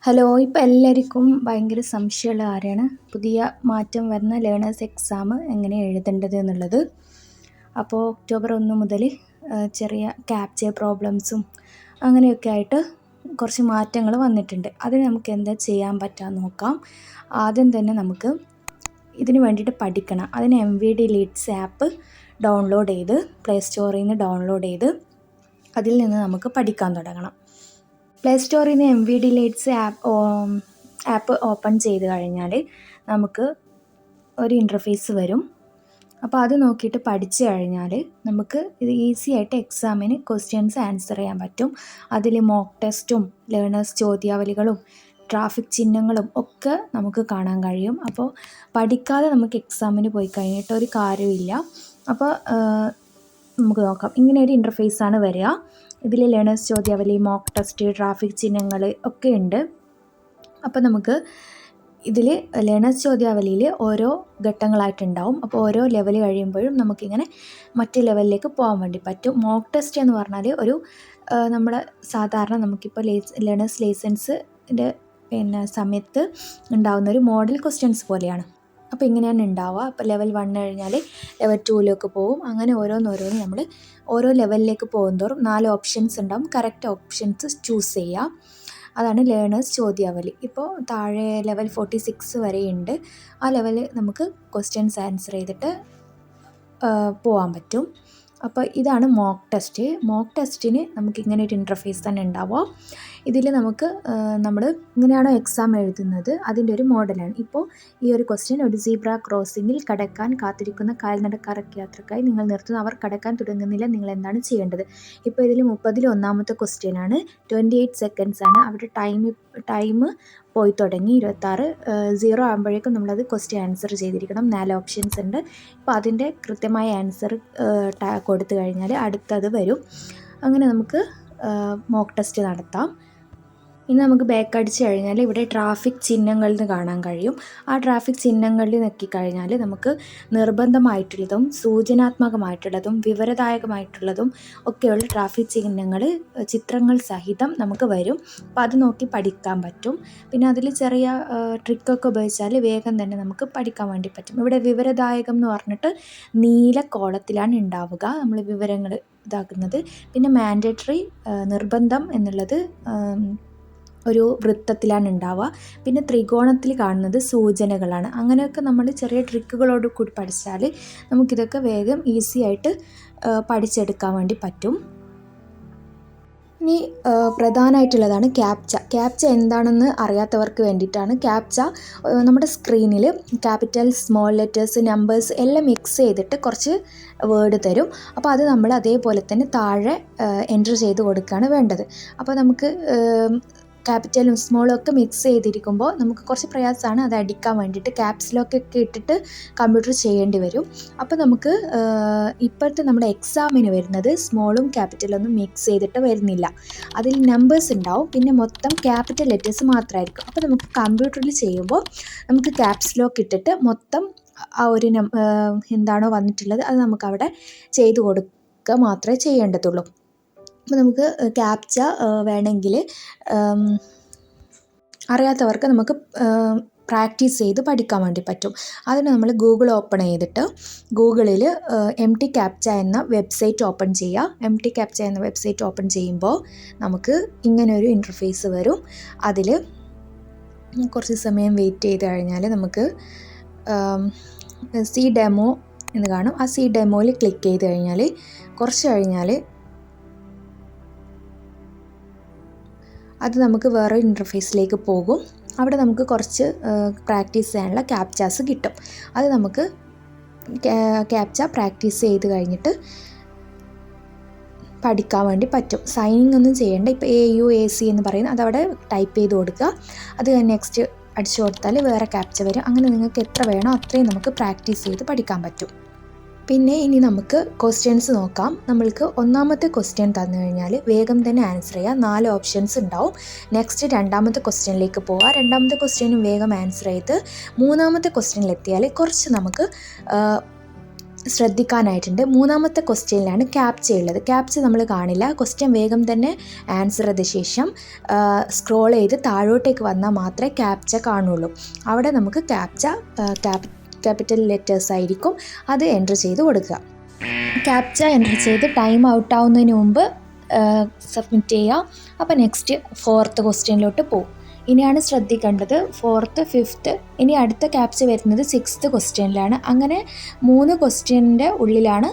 Hello, ഇപ്പോൾ എല്ലാവർക്കും ഭയങ്കര സംശയമുള്ള കാര്യമാണ് പുതിയ മാറ്റം വരുന്ന ലേണേഴ്സ് എക്സാം എങ്ങനെ എഴുതേണ്ടത് എന്നുള്ളത്. അപ്പോൾ ഒക്ടോബർ 1 മുതൽ ചെറിയ ക്യാപ്ചർ പ്രോബ്ലംസും അങ്ങനെയൊക്കെ ആയിട്ട് കുറച്ച് മാറ്റങ്ങൾ വന്നിട്ടുണ്ട്. അതിന് നമുക്ക് എന്താ ചെയ്യാൻ പറ്റാമെന്ന് നോക്കാം. ആദ്യം തന്നെ നമുക്ക് ഇതിന് വേണ്ടിയിട്ട് പഠിക്കണം. അതിന് MVD ലീഡ്സ് ആപ്പ് ഡൗൺലോഡ് ചെയ്ത് പ്ലേ സ്റ്റോറിൽ നിന്ന് ഡൗൺലോഡ് ചെയ്ത് അതിൽ നിന്ന് നമുക്ക് പഠിക്കാൻ തുടങ്ങണം. പ്ലേ സ്റ്റോറിൽ നിന്ന് MVD ലീഡ്സ് ആപ്പ് ഓപ്പൺ ചെയ്ത് കഴിഞ്ഞാൽ നമുക്ക് ഒരു ഇൻ്റർഫേസ് വരും. അപ്പോൾ അത് നോക്കിയിട്ട് പഠിച്ചു കഴിഞ്ഞാൽ നമുക്ക് ഇത് ഈസി ആയിട്ട് എക്സാമിന് ക്വസ്റ്റ്യൻസ് ആൻസർ ചെയ്യാൻ പറ്റും. അതിൽ മോക്ക് ടെസ്റ്റും ലേണേഴ്സ് ചോദ്യാവലികളും ട്രാഫിക് ചിഹ്നങ്ങളും ഒക്കെ നമുക്ക് കാണാൻ കഴിയും. അപ്പോൾ പഠിക്കാതെ നമുക്ക് എക്സാമിന് പോയി കഴിഞ്ഞിട്ട് ഒരു കാര്യമില്ല. അപ്പോൾ നമുക്ക് നോക്കാം. ഇങ്ങനെ ഒരു ഇൻ്റർഫേസാണ് വരിക. ഇതിൽ ലേണേഴ്സ് ചോദ്യാവലി, മോക്ക് ടെസ്റ്റ്, ട്രാഫിക് ചിഹ്നങ്ങൾ ഒക്കെ ഉണ്ട്. അപ്പോൾ നമുക്ക് ഇതിൽ ലേണേഴ്സ് ചോദ്യാവലിയിൽ ഓരോ ഘട്ടങ്ങളായിട്ടുണ്ടാവും. അപ്പോൾ ഓരോ ലെവൽ കഴിയുമ്പോഴും നമുക്കിങ്ങനെ മറ്റ് ലെവലിലേക്ക് പോകാൻ വേണ്ടി പറ്റും. മോക്ക് ടെസ്റ്റ് എന്ന് പറഞ്ഞാൽ ഒരു നമ്മുടെ സാധാരണ നമുക്കിപ്പോൾ ലേണേഴ്സ് ലൈസൻസിൻ്റെ സമയത്ത് ഉണ്ടാകുന്ന ഒരു മോഡൽ ക്വസ്റ്റ്യൻസ് പോലെയാണ്. അപ്പോൾ ഇങ്ങനെയാണ് ഉണ്ടാവുക. അപ്പോൾ ലെവൽ 1 കഴിഞ്ഞാൽ ലെവൽ 2ലേക്ക് പോകും. അങ്ങനെ ഓരോന്നോരോന്ന് നമ്മൾ ഓരോ ലെവലിലേക്ക് പോകുന്തോറും 4 ഓപ്ഷൻസ് ഉണ്ടാവും. കറക്റ്റ് ഓപ്ഷൻസ് ചൂസ് ചെയ്യുക. അതാണ് ലേണേഴ്സ് ചോദ്യാവലി. ഇപ്പോൾ താഴെ ലെവൽ 46 വരെയുണ്ട്. ആ ലെവലിൽ നമുക്ക് ക്വസ്റ്റ്യൻസ് ആൻസർ ചെയ്തിട്ട് പോകാൻ പറ്റും. അപ്പോൾ ഇതാണ് മോക്ക് ടെസ്റ്റ്. മോക്ക് ടെസ്റ്റിന് നമുക്ക് ഇങ്ങനെ ഒരു ഇൻ്റർഫേസ് തന്നെ ഉണ്ടാവുക. ഇതിൽ നമുക്ക് നമ്മൾ ഇങ്ങനെയാണോ എക്സാം എഴുതുന്നത് അതിൻ്റെ ഒരു മോഡലാണ്. ഇപ്പോൾ ഈ ഒരു ക്വസ്റ്റ്യൻ: ഒരു സീബ്ര ക്രോസിങ്ങിൽ കടക്കാൻ കാത്തിരിക്കുന്ന കാൽനടക്കാർക്ക് യാത്രക്കായി നിങ്ങൾ നിർത്തുന്നു. അവർ കടക്കാൻ തുടങ്ങുന്നില്ല. നിങ്ങൾ എന്താണ് ചെയ്യേണ്ടത്? ഇപ്പോൾ ഇതിൽ 31ാമത്തെ ക്വസ്റ്റ്യനാണ്. 28 സെക്കൻഡ്സ് ആണ്. അവരുടെ ടൈം പോയി തുടങ്ങി. 26:0 ആകുമ്പോഴേക്കും നമ്മളത് ക്വസ്റ്റ്യൻ ആൻസർ ചെയ്തിരിക്കണം. 4 ഓപ്ഷൻസ് ഉണ്ട്. ഇപ്പോൾ അതിൻ്റെ കൃത്യമായ ആൻസർ കൊടുത്തു കഴിഞ്ഞാൽ അടുത്തത് വരും. അങ്ങനെ നമുക്ക് മോക്ക് ടെസ്റ്റ് നടത്താം. ഇനി നമുക്ക് ബാക്ക് അടിച്ച് കഴിഞ്ഞാൽ ഇവിടെ ട്രാഫിക് ചിഹ്നങ്ങളിൽ നിന്ന് കാണാൻ കഴിയും. ആ ട്രാഫിക് ചിഹ്നങ്ങളിൽ നോക്കിക്കഴിഞ്ഞാൽ നമുക്ക് നിർബന്ധമായിട്ടുള്ളതും സൂചനാത്മകമായിട്ടുള്ളതും വിവരദായകമായിട്ടുള്ളതും ഒക്കെയുള്ള ട്രാഫിക് ചിഹ്നങ്ങൾ ചിത്രങ്ങൾ സഹിതം നമുക്ക് വരും. അപ്പോൾ അത് നോക്കി പഠിക്കാൻ പറ്റും. പിന്നെ അതിൽ ചെറിയ ട്രിക്കൊക്കെ ഉപയോഗിച്ചാൽ വേഗം തന്നെ നമുക്ക് പഠിക്കാൻ വേണ്ടി പറ്റും. ഇവിടെ വിവരദായകം എന്ന് പറഞ്ഞിട്ട് നീല കോളത്തിലാണ് ഉണ്ടാവുക നമ്മൾ വിവരങ്ങൾ ഇതാക്കുന്നത്. പിന്നെ മാൻഡേറ്ററി നിർബന്ധം എന്നുള്ളത് ഒരു വൃത്തത്തിലാണ് ഉണ്ടാവുക. പിന്നെ ത്രികോണത്തിൽ കാണുന്നത് സൂചനകളാണ്. അങ്ങനെയൊക്കെ നമ്മൾ ചെറിയ ട്രിക്കുകളോട് കൂടി പഠിച്ചാൽ നമുക്കിതൊക്കെ വേഗം ഈസി ആയിട്ട് പഠിച്ചെടുക്കാൻ വേണ്ടി പറ്റും. ഇനി പ്രധാനമായിട്ടുള്ളതാണ് ക്യാപ്ച എന്താണെന്ന് അറിയാത്തവർക്ക് വേണ്ടിയിട്ടാണ്. ക്യാപ്ച നമ്മുടെ സ്ക്രീനിൽ ക്യാപിറ്റൽ, സ്മോൾ ലെറ്റേഴ്സ്, നമ്പേഴ്സ് എല്ലാം മിക്സ് ചെയ്തിട്ട് കുറച്ച് വേർഡ് തരും. അപ്പോൾ അത് നമ്മൾ അതേപോലെ തന്നെ താഴെ എൻറ്റർ ചെയ്ത് കൊടുക്കുകയാണ് വേണ്ടത്. അപ്പോൾ നമുക്ക് ക്യാപിറ്റലും സ്മോളും ഒക്കെ മിക്സ് ചെയ്തിരിക്കുമ്പോൾ നമുക്ക് കുറച്ച് പ്രയാസമാണ് അത് അടിക്കാൻ വേണ്ടിയിട്ട്. ക്യാപ്സ് ലോക്ക് ഒക്കെ ഇട്ടിട്ട് കമ്പ്യൂട്ടർ ചെയ്യേണ്ടി വരും. അപ്പോൾ നമുക്ക് ഇപ്പോഴത്തെ നമ്മുടെ എക്സാമിന് വരുന്നത് സ്മോളും ക്യാപിറ്റലൊന്നും മിക്സ് ചെയ്തിട്ട് വരുന്നില്ല. അതിൽ നമ്പേഴ്സ് ഉണ്ടാവും. പിന്നെ മൊത്തം ക്യാപിറ്റൽ ലെറ്റേഴ്സ് മാത്രമായിരിക്കും. അപ്പോൾ നമുക്ക് കമ്പ്യൂട്ടറിൽ ചെയ്യുമ്പോൾ നമുക്ക് ക്യാപ്സ് ലോക്ക് ഇട്ടിട്ട് മൊത്തം ആ ഒരു എന്താണോ വന്നിട്ടുള്ളത് അത് നമുക്കവിടെ ചെയ്ത് കൊടുക്കുക മാത്രമേ ചെയ്യേണ്ടതുള്ളൂ. അപ്പോൾ നമുക്ക് ക്യാപ്ച വേണമെങ്കിൽ അറിയാത്തവർക്ക് നമുക്ക് പ്രാക്ടീസ് ചെയ്ത് പഠിക്കാൻ വേണ്ടി പറ്റും. അതിന് നമ്മൾ ഗൂഗിൾ ഓപ്പൺ ചെയ്തിട്ട് ഗൂഗിളിൽ MT ക്യാപ്ച എന്ന വെബ്സൈറ്റ് ഓപ്പൺ ചെയ്യുക. MT ക്യാപ്ച എന്ന വെബ്സൈറ്റ് ഓപ്പൺ ചെയ്യുമ്പോൾ നമുക്ക് ഇങ്ങനൊരു ഇൻ്റർഫേസ് വരും. അതിൽ കുറച്ച് സമയം വെയിറ്റ് ചെയ്ത് കഴിഞ്ഞാൽ നമുക്ക് സി ഡെമോ എന്ന് കാണും. ആ സി ഡെമോയിൽ ക്ലിക്ക് ചെയ്ത് കഴിഞ്ഞാൽ കുറച്ച് കഴിഞ്ഞാൽ അത് നമുക്ക് വേറെ ഇൻ്റർഫേസിലേക്ക് പോകും. അവിടെ നമുക്ക് കുറച്ച് പ്രാക്ടീസ് ചെയ്യാനുള്ള ക്യാപ്ചാസ് കിട്ടും. അത് നമുക്ക് ക്യാപ്ച പ്രാക്ടീസ് ചെയ്ത് കഴിഞ്ഞിട്ട് പഠിക്കാൻ വേണ്ടി പറ്റും. സൈനിങ് ഒന്നും ചെയ്യേണ്ട. ഇപ്പോൾ AUAC എന്ന് പറയുന്നത് അതവിടെ ടൈപ്പ് ചെയ്ത് കൊടുക്കുക. അത് നെക്സ്റ്റ് അടിച്ചു കൊടുത്താൽ വേറെ ക്യാപ്ച വരും. അങ്ങനെ നിങ്ങൾക്ക് എത്ര വേണോ അത്രയും നമുക്ക് പ്രാക്ടീസ് ചെയ്ത് പഠിക്കാൻ പറ്റും. പിന്നെ ഇനി നമുക്ക് ക്വസ്റ്റ്യൻസ് നോക്കാം. നമ്മൾക്ക് 1ാമത്തെ ക്വസ്റ്റ്യൻ തന്നു കഴിഞ്ഞാൽ വേഗം തന്നെ ആൻസർ ചെയ്യുക. 4 ഓപ്ഷൻസ് ഉണ്ടാവും. നെക്സ്റ്റ് 2ാമത്തെ ക്വസ്റ്റ്യനിലേക്ക് പോവുക. 2ാമത്തെ ക്വസ്റ്റ്യനും വേഗം ആൻസർ ചെയ്ത് 3ാമത്തെ ക്വസ്റ്റ്യനിലെത്തിയാൽ കുറച്ച് നമുക്ക് ശ്രദ്ധിക്കാനായിട്ടുണ്ട്. മൂന്നാമത്തെ ക്വസ്റ്റ്യനിലാണ് ക്യാപ്ച ഉള്ളത്. ക്യാപ്ച നമ്മൾ കാണില്ല. ക്വസ്റ്റ്യൻ വേഗം തന്നെ ആൻസർ ചെയ്ത ശേഷം സ്ക്രോൾ ചെയ്ത് താഴോട്ടേക്ക് വന്നാൽ മാത്രമേ ക്യാപ്ച കാണുള്ളൂ. അവിടെ നമുക്ക് ക്യാപിറ്റൽ ലെറ്റേഴ്സ് ആയിരിക്കും, അത് എൻ്റർ ചെയ്ത് കൊടുക്കുക. ക്യാപ്ച എൻ്റർ ചെയ്ത് ടൈം ഔട്ടാവുന്നതിന് മുമ്പ് സബ്മിറ്റ് ചെയ്യുക. അപ്പോൾ നെക്സ്റ്റ് 4th ക്വസ്റ്റ്യനിലോട്ട് പോകും. ഇനിയാണ് ശ്രദ്ധിക്കേണ്ടത് 4th, 5th, ഇനി അടുത്ത ക്യാപ്ച വരുന്നത് 6th ക്വസ്റ്റ്യനിലാണ്. അങ്ങനെ 3 ക്വസ്റ്റ്യൻ്റെ ഉള്ളിലാണ്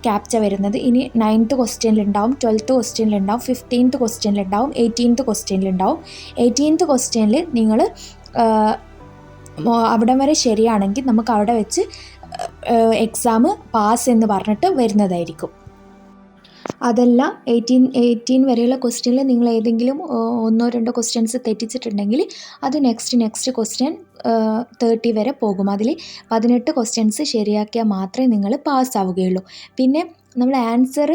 ക്യാപ്ച വരുന്നത്. ഇനി 9th ക്വസ്റ്റ്യനിലുണ്ടാവും, 12th ക്വസ്റ്റ്യനിലുണ്ടാവും, 15th ക്വസ്റ്റ്യനിലുണ്ടാവും, 18th ക്വസ്റ്റ്യനിലുണ്ടാവും. 18th ക്വസ്റ്റ്യനിൽ നിങ്ങൾ അവിടം വരെ ശരിയാണെങ്കിൽ നമുക്ക് അവിടെ വെച്ച് എക്സാം പാസ് എന്ന് പറഞ്ഞിട്ട് വരുന്നതായിരിക്കും. അതല്ല 18 വരെയുള്ള ക്വസ്റ്റ്യനിൽ നിങ്ങൾ ഏതെങ്കിലും 1-2 ക്വസ്റ്റ്യൻസ് തെറ്റിച്ചിട്ടുണ്ടെങ്കിൽ അത് നെക്സ്റ്റ് ക്വസ്റ്റ്യൻ 30 വരെ പോകും. അതിൽ 18 ക്വസ്റ്റ്യൻസ് ശരിയാക്കിയാൽ മാത്രമേ നിങ്ങൾ പാസ്സാവുകയുള്ളൂ. പിന്നെ നമ്മൾ ആൻസർ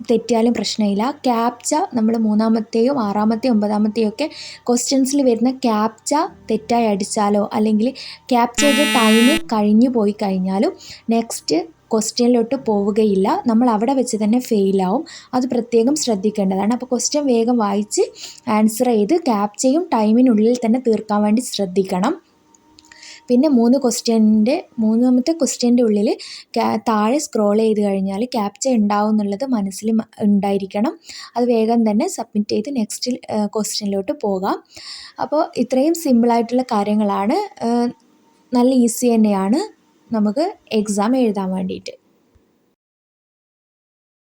തെറ്റിയാലും പ്രശ്നമില്ല. ക്യാപ്ച നമ്മൾ 3-ാമത്തെയോ 6-ാമത്തെയോ 9-ാമത്തെയോ ഒക്കെ ക്വസ്റ്റ്യൻസിൽ വരുന്ന ക്യാപ്ച തെറ്റായി അടിച്ചാലോ അല്ലെങ്കിൽ ക്യാപ്ചയുടെ ടൈം കഴിഞ്ഞു പോയി കഴിഞ്ഞാലും നെക്സ്റ്റ് ക്വസ്റ്റ്യനിലോട്ട് പോവുകയില്ല. നമ്മൾ അവിടെ വെച്ച് തന്നെ ഫെയിലാവും. അത് പ്രത്യേകം ശ്രദ്ധിക്കേണ്ടതാണ്. അപ്പോൾ ക്വസ്റ്റ്യൻ വേഗം വായിച്ച് ആൻസർ ചെയ്ത് ക്യാപ്ചയും ടൈമിനുള്ളിൽ തന്നെ തീർക്കാൻ വേണ്ടി ശ്രദ്ധിക്കണം. പിന്നെ 3-ാമത്തെ ക്വസ്റ്റ്യൻ്റെ ഉള്ളിൽ താഴെ സ്ക്രോൾ ചെയ്ത് കഴിഞ്ഞാൽ ക്യാപ്ച ഉണ്ടാവും എന്നുള്ളത് മനസ്സിൽ ഉണ്ടായിരിക്കണം. അത് വേഗം തന്നെ സബ്മിറ്റ് ചെയ്ത് നെക്സ്റ്റ് ക്വസ്റ്റ്യനിലോട്ട് പോകാം. അപ്പോൾ ഇത്രയും സിമ്പിളായിട്ടുള്ള കാര്യങ്ങളാണ്. നല്ല ഈസി തന്നെയാണ് നമുക്ക് എക്സാം എഴുതാൻ വേണ്ടിയിട്ട്.